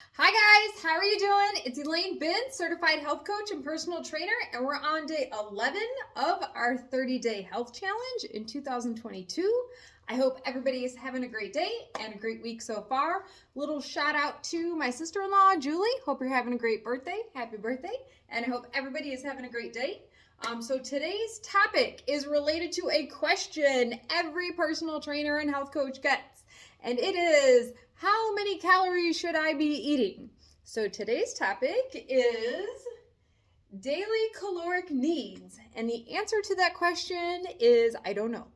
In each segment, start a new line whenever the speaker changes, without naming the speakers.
Hi guys, how are you doing? It's Elaine Bintz, certified health coach and personal trainer, and we're on day 11 of our 30-day health challenge in 2022. I hope everybody is having a great day and a great week so far. Little shout out to my sister-in-law, Julie. Hope you're having a great birthday. Happy birthday. And I hope everybody is having a great day. So today's topic is related to a question every personal trainer and health coach gets, and it is, how many calories should I be eating? So today's topic is daily caloric needs. And the answer to that question is I don't know,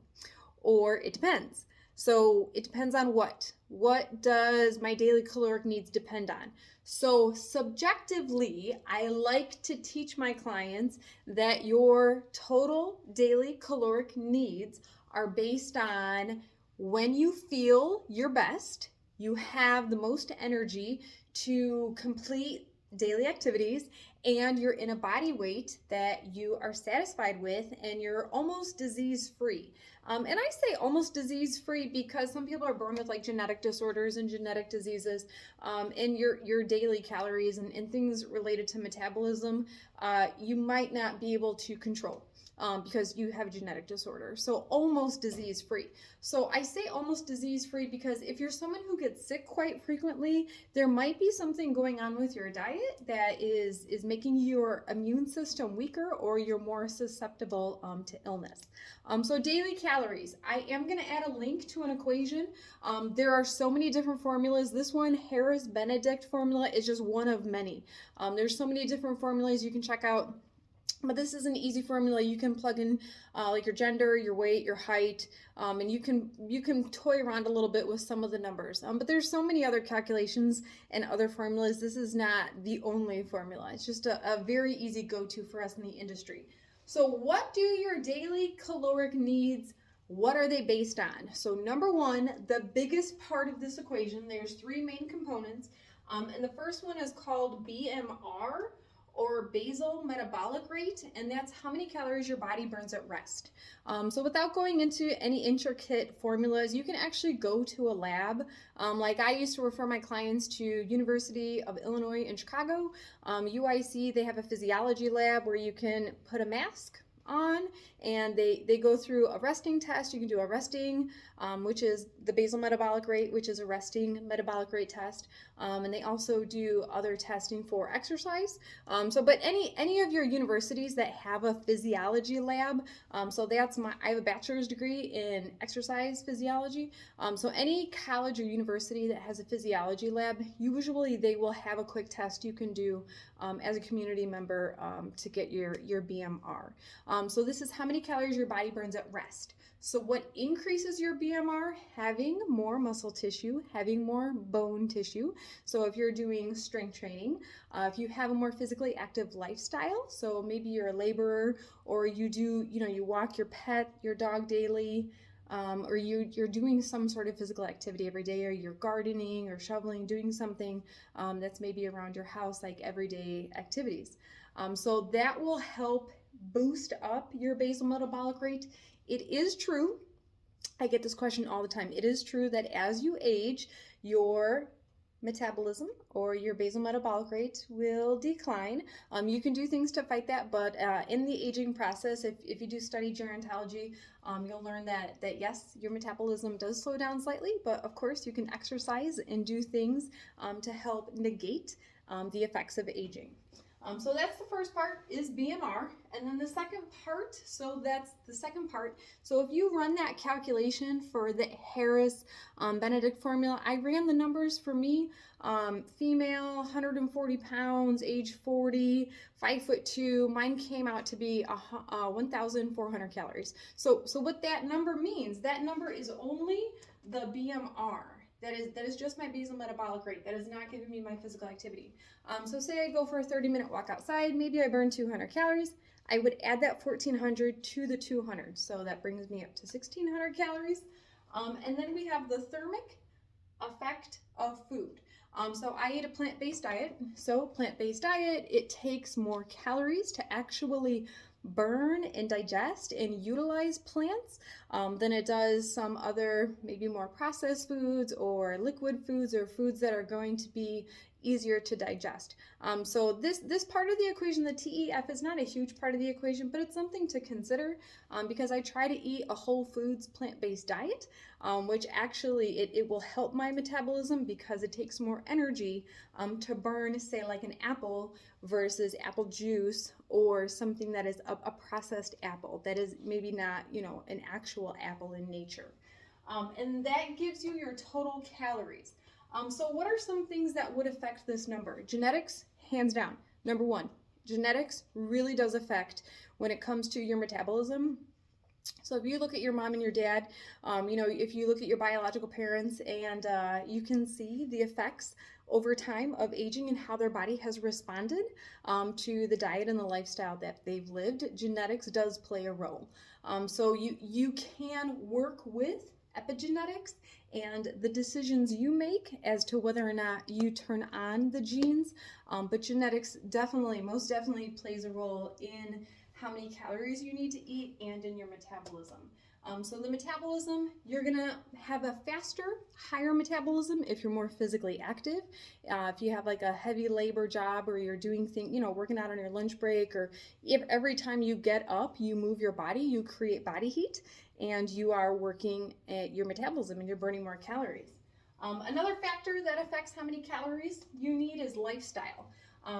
or it depends. So it depends on what? What does my daily caloric needs depend on? So subjectively, I like to teach my clients that your total daily caloric needs are based on when you feel your best, you have the most energy to complete daily activities, and you're in a body weight that you are satisfied with and you're almost disease free. And I say almost disease free because some people are born with like genetic disorders and genetic diseases, and your daily calories and things related to metabolism, you might not be able to control. Because you have a genetic disorder. So almost disease free. So I say almost disease free because if you're someone who gets sick quite frequently, there might be something going on with your diet that is making your immune system weaker, or you're more susceptible to illness. So daily calories. I am going to add a link to an equation. There are so many different formulas. This one, Harris Benedict formula, is just one of many. There's so many different formulas you can check out. But this is an easy formula. You can plug in like your gender, your weight, your height, and you can toy around a little bit with some of the numbers. But there's so many other calculations and other formulas. This is not the only formula. It's just a very easy go-to for us in the industry. So what do your daily caloric needs, what are they based on? So number one, the biggest part of this equation, there's three main components. And the first one is called BMR, or basal metabolic rate, and that's how many calories your body burns at rest. So without going into any intricate formulas, you can actually go to a lab. Like I used to refer my clients to University of Illinois in Chicago. UIC, they have a physiology lab where you can put a mask on, and they go through a resting test. You can do a resting, which is the basal metabolic rate, which is a resting metabolic rate test, and they also do other testing for exercise. But any of your universities that have a physiology lab, so that's I have a bachelor's degree in exercise physiology. So any college or university that has a physiology lab, usually they will have a quick test you can do as a community member to get your BMR. So this is how many calories your body burns at rest. So what increases your BMR? Having more muscle tissue, having more bone tissue. So if you're doing strength training, if you have a more physically active lifestyle, so maybe you're a laborer, or you walk your pet, your dog daily, or you're doing some sort of physical activity every day, or you're gardening or shoveling, doing something that's maybe around your house, like everyday activities. So that will help boost up your basal metabolic rate. It is true, I get this question all the time. It is true that as you age, your metabolism or your basal metabolic rate will decline. You can do things to fight that, but in the aging process, if you do study gerontology, you'll learn that yes, your metabolism does slow down slightly, but of course you can exercise and do things to help negate the effects of aging. So that's the first part, is BMR. And then the second part, so if you run that calculation for the Harris Benedict formula, I ran the numbers for me, female, 140 pounds, age 40, 5'2". Mine came out to be 1,400 calories. So what that number means, that number is only the BMR. That is just my basal metabolic rate. That is not giving me my physical activity. So say I go for a 30-minute walk outside, maybe I burn 200 calories. I would add that 1,400 to the 200. So that brings me up to 1,600 calories. And then we have the thermic effect of food. So I eat a plant-based diet. So plant-based diet, it takes more calories to actually burn and digest and utilize plants than it does some other maybe more processed foods or liquid foods or foods that are going to be easier to digest. So this part of the equation, the TEF, is not a huge part of the equation, but it's something to consider because I try to eat a whole foods plant-based diet, which actually it will help my metabolism because it takes more energy to burn, say, like an apple versus apple juice or something that is a processed apple that is maybe not, an actual apple in nature. And that gives you your total calories. So what are some things that would affect this number? Genetics, hands down. Number one, genetics really does affect when it comes to your metabolism. So if you look at your mom and your dad, if you look at your biological parents, and you can see the effects over time of aging and how their body has responded to the diet and the lifestyle that they've lived. Genetics does play a role. So you can work with epigenetics and the decisions you make as to whether or not you turn on the genes, but genetics most definitely plays a role in how many calories you need to eat and in your metabolism. So the metabolism, you're gonna have a faster, higher metabolism if you're more physically active. If you have like a heavy labor job or you're doing things, working out on your lunch break, or if every time you get up, you move your body, you create body heat, and you are working at your metabolism and you're burning more calories. Another factor that affects how many calories you need is lifestyle.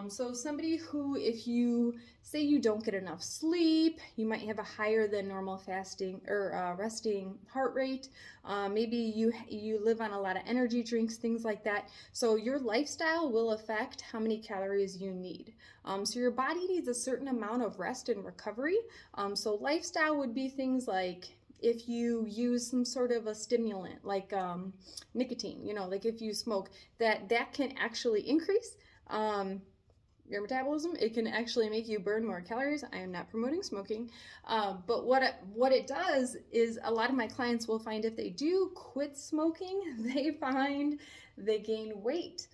So somebody who, if you say you don't get enough sleep, you might have a higher than normal fasting or resting heart rate. Maybe you live on a lot of energy drinks, things like that. So your lifestyle will affect how many calories you need. So your body needs a certain amount of rest and recovery. So lifestyle would be things like if you use some sort of a stimulant like nicotine, like if you smoke, that can actually increase your metabolism. It can actually make you burn more calories. I am not promoting smoking, but what it does is a lot of my clients will find if they do quit smoking, they find they gain weight.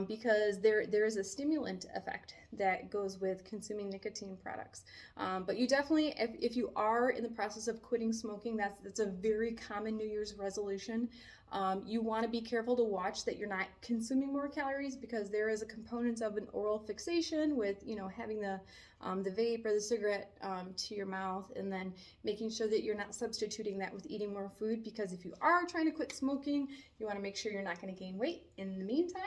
Because there is a stimulant effect that goes with consuming nicotine products. But you definitely, if you are in the process of quitting smoking, that's a very common New Year's resolution. You want to be careful to watch that you're not consuming more calories, because there is a component of an oral fixation with, having the vape or the cigarette to your mouth, and then making sure that you're not substituting that with eating more food, because if you are trying to quit smoking, you want to make sure you're not going to gain weight in the meantime.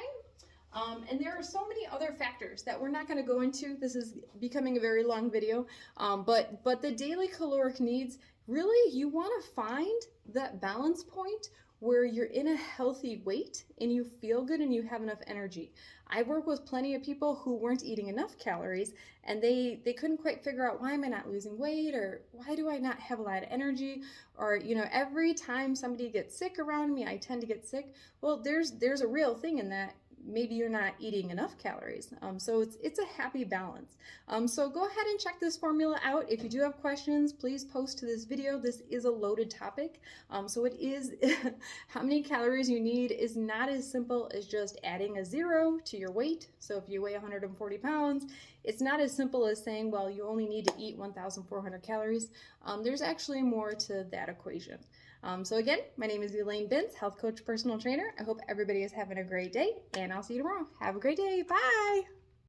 And there are so many other factors that we're not going to go into. This is becoming a very long video, but the daily caloric needs, really, you want to find that balance point where you're in a healthy weight and you feel good and you have enough energy. I work with plenty of people who weren't eating enough calories, and they couldn't quite figure out, why am I not losing weight, or why do I not have a lot of energy, or every time somebody gets sick around me, I tend to get sick. Well, there's a real thing in that. Maybe you're not eating enough calories. So it's a happy balance. So go ahead and check this formula out. If you do have questions, please post to this video. This is a loaded topic. So it is, how many calories you need is not as simple as just adding a 0 to your weight. So if you weigh 140 pounds, it's not as simple as saying, well, you only need to eat 1,400 calories. There's actually more to that equation. So again, my name is Elaine Bintz, health coach, personal trainer. I hope everybody is having a great day, and I'll see you tomorrow. Have a great day. Bye.